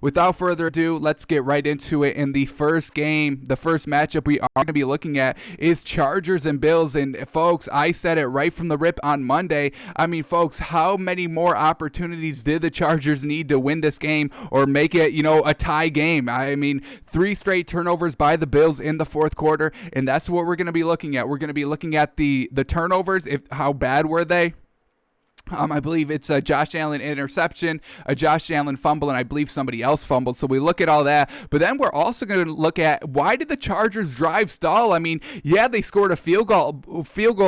without further ado, let's get right into it. In the first game, the first matchup we are going to be looking at is Chargers and Bills. And folks, I said it right from the rip on Monday. I mean, folks, how many more opportunities did the Chargers need to win this game or make it, a tie game? I mean, 3 straight turnovers by the Bills in the fourth quarter, and that's what we're going to be looking at. We're going to be looking at the turnovers. How bad were they? I believe it's a Josh Allen interception, a Josh Allen fumble, and I believe somebody else fumbled. So we look at all that. But then we're also going to look at, why did the Chargers drive stall? I mean, yeah, they scored a field goal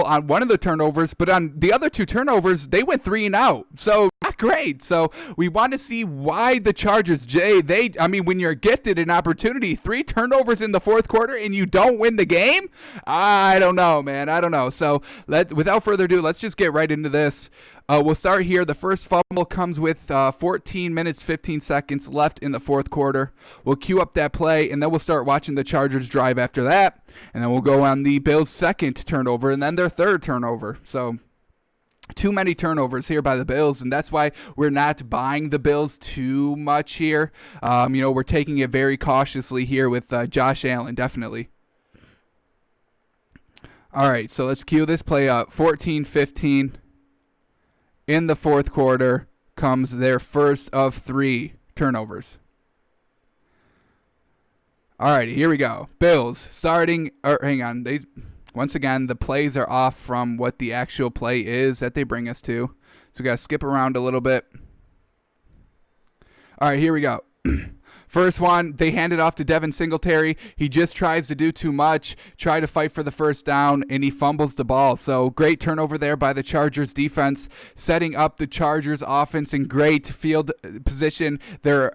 on one of the turnovers, but on the other 2 turnovers, they went 3 and out. So not great. So we want to see why the Chargers, when you're gifted an opportunity, 3 turnovers in the fourth quarter and you don't win the game? I don't know, man. I don't know. So without further ado, let's just get right into this. We'll start here. The first fumble comes with 14 minutes, 15 seconds left in the fourth quarter. We'll cue up that play, and then we'll start watching the Chargers drive after that. And then we'll go on the Bills' second turnover and then their third turnover. So too many turnovers here by the Bills, and that's why we're not buying the Bills too much here. We're taking it very cautiously here with Josh Allen, definitely. All right, so let's cue this play up. 14-15. In the fourth quarter comes their first of 3 turnovers. All right, here we go. Bills starting, hang on. Once again, the plays are off from what the actual play is that they bring us to. So we got to skip around a little bit. All right, here we go. First one, they hand it off to Devin Singletary. He just tries to do too much, try to fight for the first down, and he fumbles the ball. So great turnover there by the Chargers defense, setting up the Chargers offense in great field position. They're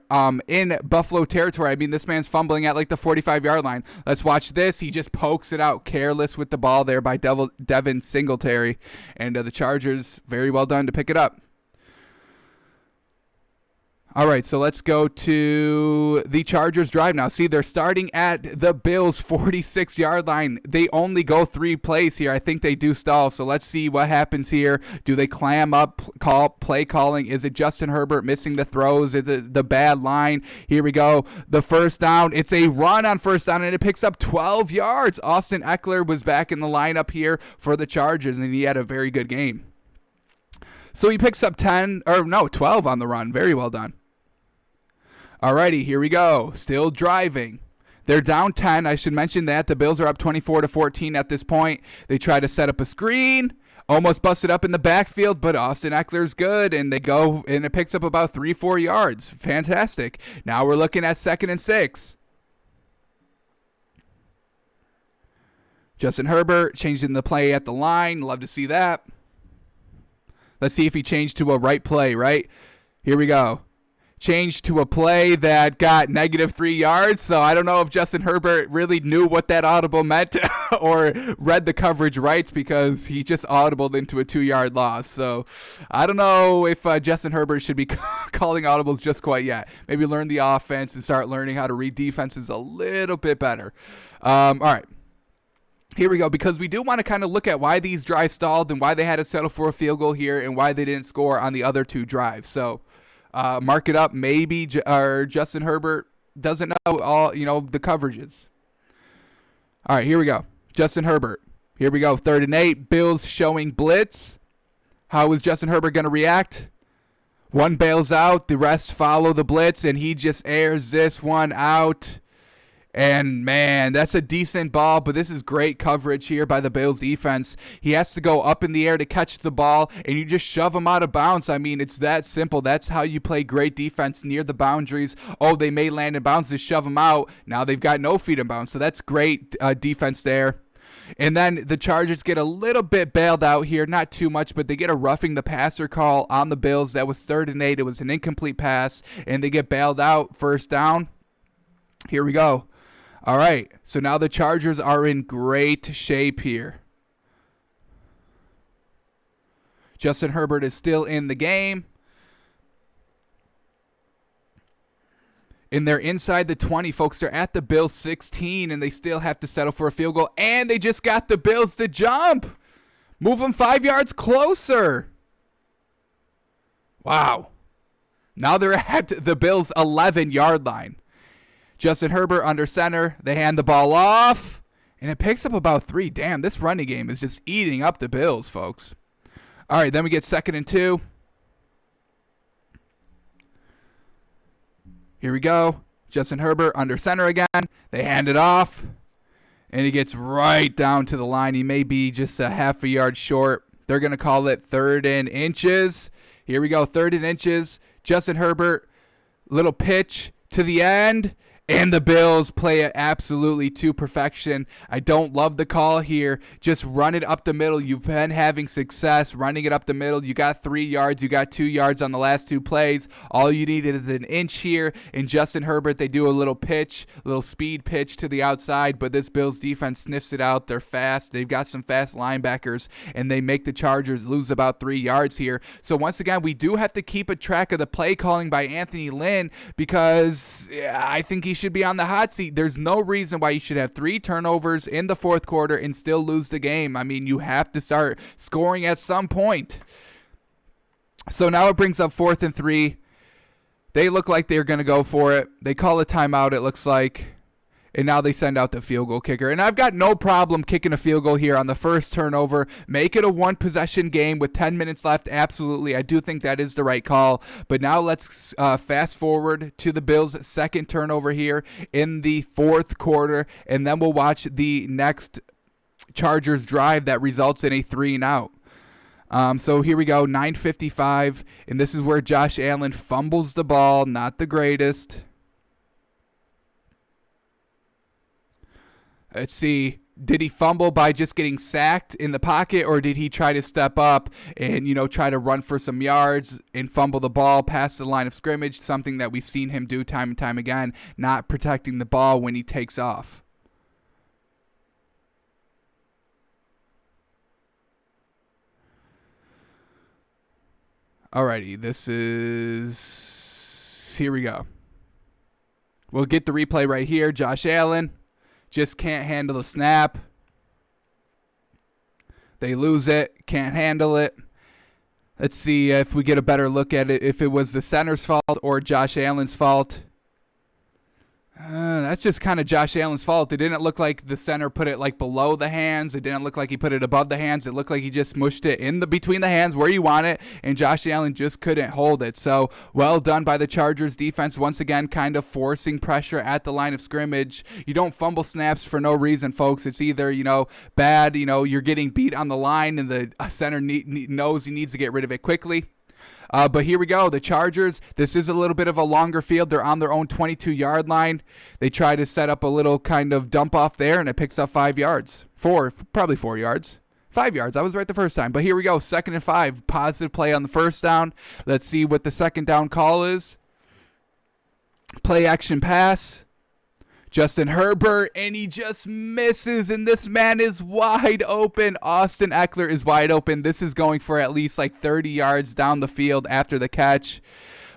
in Buffalo territory. I mean, this man's fumbling at like the 45-yard line. Let's watch this. He just pokes it out, careless with the ball there by Devin Singletary. And the Chargers, very well done to pick it up. All right, so let's go to the Chargers drive now. See, they're starting at the Bills' 46-yard line. They only go 3 plays here. I think they do stall, so let's see what happens here. Do they clam up play calling? Is it Justin Herbert missing the throws? Is it the bad line? Here we go. The first down. It's a run on first down, and it picks up 12 yards. Austin Eckler was back in the lineup here for the Chargers, and he had a very good game. So he picks up 12 on the run. Very well done. Alrighty, here we go. Still driving. They're down 10. I should mention that. The Bills are up 24-14 at this point. They try to set up a screen. Almost busted up in the backfield, but Austin Eckler's good, and they go, and it picks up about 3-4 yards. Fantastic. Now we're looking at 2nd and 6. Justin Herbert changing the play at the line. Love to see that. Let's see if he changed to a right play, right? Here we go. Changed to a play that got -3 yards, so I don't know if Justin Herbert really knew what that audible meant or read the coverage right, because he just audibled into a 2-yard loss. So I don't know if Justin Herbert should be calling audibles just quite yet. Maybe learn the offense and start learning how to read defenses a little bit better. All right. Here we go, because we do want to kind of look at why these drives stalled and why they had to settle for a field goal here and why they didn't score on the other 2 drives. So mark it up. Maybe Justin Herbert doesn't know all the coverages. All right, here we go. Justin Herbert. Here we go. 3rd and 8. Bills showing blitz. How is Justin Herbert going to react? One bails out. The rest follow the blitz, and he just airs this one out. And, man, that's a decent ball, but this is great coverage here by the Bills defense. He has to go up in the air to catch the ball, and you just shove him out of bounds. I mean, it's that simple. That's how you play great defense near the boundaries. Oh, they may land in bounds, to shove them out. Now they've got no feet in bounds, so that's great defense there. And then the Chargers get a little bit bailed out here, not too much, but they get a roughing the passer call on the Bills. That was 3rd and 8. It was an incomplete pass, and they get bailed out, first down. Here we go. All right, so now the Chargers are in great shape here. Justin Herbert is still in the game. And they're inside the 20, folks. They're at the Bills 16, and they still have to settle for a field goal. And they just got the Bills to jump. Move them 5 yards closer. Wow. Now they're at the Bills' 11-yard line. Justin Herbert under center. They hand the ball off, and it picks up about 3. Damn, this running game is just eating up the Bills, folks. All right, then we get 2nd and 2. Here we go. Justin Herbert under center again. They hand it off, and he gets right down to the line. He may be just a half a yard short. They're going to call it 3rd and inches. Here we go, 3rd and inches. Justin Herbert, little pitch to the end, and the Bills play it absolutely to perfection. I don't love the call here. Just run it up the middle. You've been having success running it up the middle. You got 3 yards. You got 2 yards on the last 2 plays. All you needed is an inch here. And Justin Herbert, they do a little pitch, a little speed pitch to the outside, but this Bills defense sniffs it out. They're fast. They've got some fast linebackers, and they make the Chargers lose about 3 yards here. So once again, we do have to keep a track of the play calling by Anthony Lynn, because I think he should be on the hot seat. There's no reason why you should have 3 turnovers in the 4th quarter and still lose the game. I mean, you have to start scoring at some point. So now it brings up 4th and 3. They look like they're going to go for it. They call a timeout, it looks like. And now they send out the field goal kicker. And I've got no problem kicking a field goal here on the first turnover. Make it a 1-possession game with 10 minutes left. Absolutely. I do think that is the right call. But now let's fast forward to the Bills' 2nd turnover here in the 4th quarter. And then we'll watch the next Chargers drive that results in a 3-and-out. So here we go, 9:55. And this is where Josh Allen fumbles the ball. Not the greatest. Let's see, did he fumble by just getting sacked in the pocket, or did he try to step up and, try to run for some yards and fumble the ball past the line of scrimmage, something that we've seen him do time and time again, not protecting the ball when he takes off? Alrighty, here we go. We'll get the replay right here. Josh Allen just can't handle the snap. They lose it, can't handle it. Let's see if we get a better look at it, if it was the center's fault or Josh Allen's fault. That's just kind of Josh Allen's fault. It didn't look like the center put it like below the hands. It didn't look like he put it above the hands. It looked like he just mushed it in between the hands where you want it, and Josh Allen just couldn't hold it. So well done by the Chargers defense. Once again, kind of forcing pressure at the line of scrimmage. You don't fumble snaps for no reason, folks. It's either, bad, you're getting beat on the line and the center knows he needs to get rid of it quickly. But here we go. The Chargers, this is a little bit of a longer field. They're on their own 22-yard line. They try to set up a little kind of dump off there, and it picks up 5 yards. Probably 4 yards. 5 yards. I was right the first time. But here we go. 2nd and 5. Positive play on the first down. Let's see what the 2nd down call is. Play action pass. Justin Herbert, and he just misses, and this man is wide open. Austin Eckler is wide open. This is going for at least like 30 yards down the field after the catch.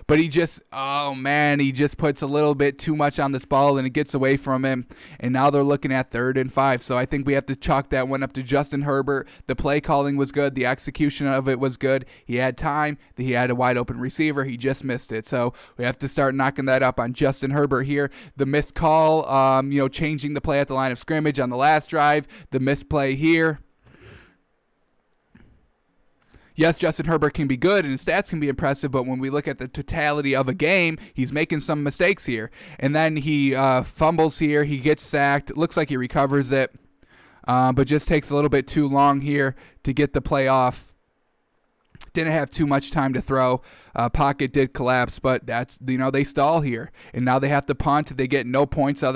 But he just puts a little bit too much on this ball, and it gets away from him. And now they're looking at 3rd and 5. So I think we have to chalk that one up to Justin Herbert. The play calling was good. The execution of it was good. He had time. He had a wide open receiver. He just missed it. So we have to start knocking that up on Justin Herbert here. The missed call, changing the play at the line of scrimmage on the last drive. The misplay here. Yes, Justin Herbert can be good and his stats can be impressive, but when we look at the totality of a game, he's making some mistakes here. And then he fumbles here. He gets sacked. It looks like he recovers it, but just takes a little bit too long here to get the play off. Didn't have too much time to throw. Pocket did collapse, but that's, they stall here. And now they have to punt. They get no points out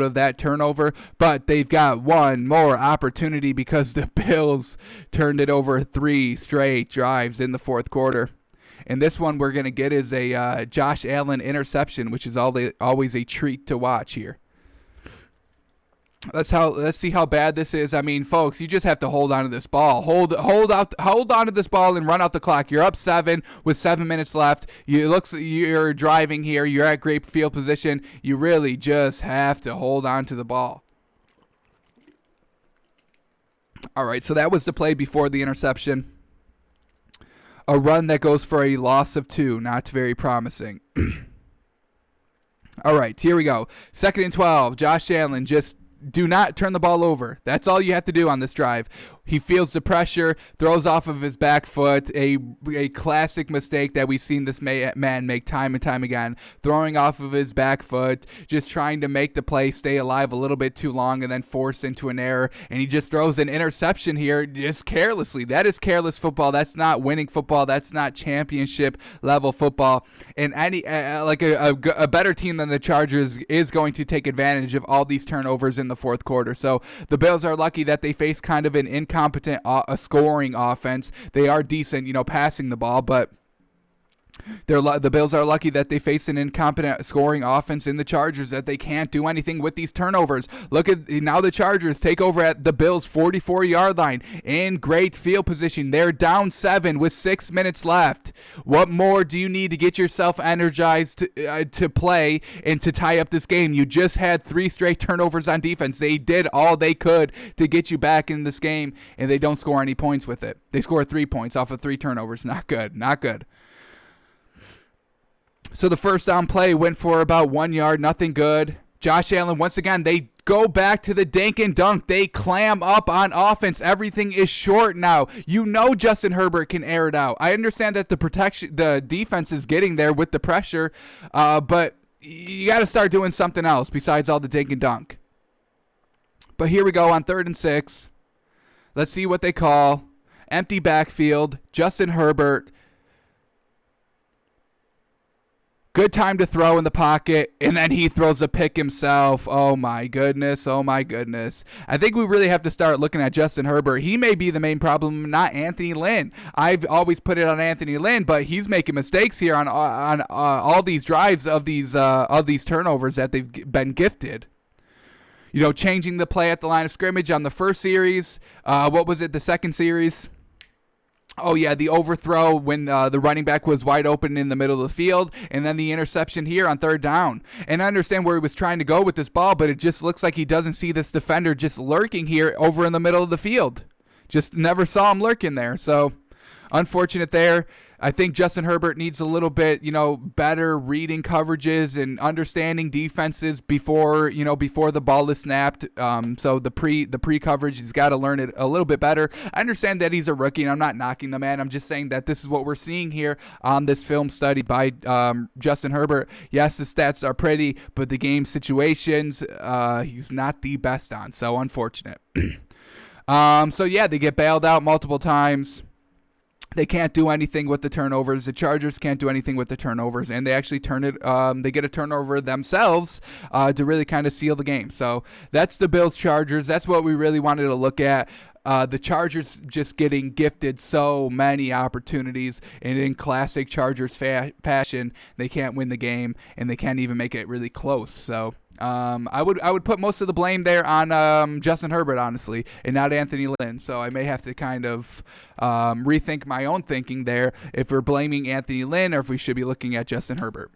of that turnover, but they've got one more opportunity because the Bills turned it over 3 straight drives in the 4th quarter. And this one we're going to get is a Josh Allen interception, which is always a treat to watch here. Let's see how bad this is. I mean, folks, you just have to hold on to this ball. Hold on to this ball and run out the clock. You're up 7 with 7 minutes left. You're driving here. You're at great field position. You really just have to hold on to the ball. All right, so that was the play before the interception. A run that goes for a loss of 2, not very promising. All right, here we go. 2nd and 12. Josh Allen, just do not turn the ball over. That's all you have to do on this drive. He feels the pressure, throws off of his back foot, a classic mistake that we've seen this man make time and time again, throwing off of his back foot, just trying to make the play stay alive a little bit too long and then force into an error, and he just throws an interception here just carelessly. That is careless football. That's not winning football. That's not championship level football. And a better team than the Chargers is going to take advantage of all these turnovers in the fourth quarter. So the Bills are lucky that they face kind of an incompetent scoring offense. They are decent, passing the ball, but the Bills are lucky that they face an incompetent scoring offense in the Chargers, that they can't do anything with these turnovers. Look at now, the Chargers take over at the Bills' 44-yard line in great field position. They're down 7 with 6 minutes left. What more do you need to get yourself energized to play and to tie up this game? You just had 3 straight turnovers on defense. They did all they could to get you back in this game, and they don't score any points with it. They score 3 points off of 3 turnovers. Not good. Not good. So the first down play went for about 1 yard, nothing good. Josh Allen, once again, they go back to the dink and dunk. They clam up on offense. Everything is short now. Justin Herbert can air it out. I understand that the defense is getting there with the pressure, but you got to start doing something else besides all the dink and dunk. But here we go on 3rd and 6. Let's see what they call. Empty backfield. Justin Herbert. Good time to throw in the pocket, and then he throws a pick himself. Oh, my goodness. Oh, my goodness. I think we really have to start looking at Justin Herbert. He may be the main problem, not Anthony Lynn. I've always put it on Anthony Lynn, but he's making mistakes here on all these drives of these turnovers that they've been gifted. Changing the play at the line of scrimmage on the first series. What was it, the second series? Oh, yeah, the overthrow when the running back was wide open in the middle of the field, and then the interception here on 3rd down. And I understand where he was trying to go with this ball, but it just looks like he doesn't see this defender just lurking here over in the middle of the field. Just never saw him lurking there. So, unfortunate there. I think Justin Herbert needs a little bit, better reading coverages and understanding defenses before the ball is snapped. So the pre coverage, he's got to learn it a little bit better. I understand that he's a rookie, and I'm not knocking the man. I'm just saying that this is what we're seeing here on this film study by Justin Herbert. Yes, the stats are pretty, but the game situations, he's not the best on. So unfortunate. They get bailed out multiple times. They can't do anything with the turnovers. The Chargers can't do anything with the turnovers, and they actually they get a turnover themselves to really kind of seal the game. So that's the Bills-Chargers. That's what we really wanted to look at. The Chargers just getting gifted so many opportunities, and in classic Chargers fashion, they can't win the game, and they can't even make it really close. So I would put most of the blame there on Justin Herbert, honestly, and not Anthony Lynn. So I may have to kind of rethink my own thinking there if we're blaming Anthony Lynn or if we should be looking at Justin Herbert.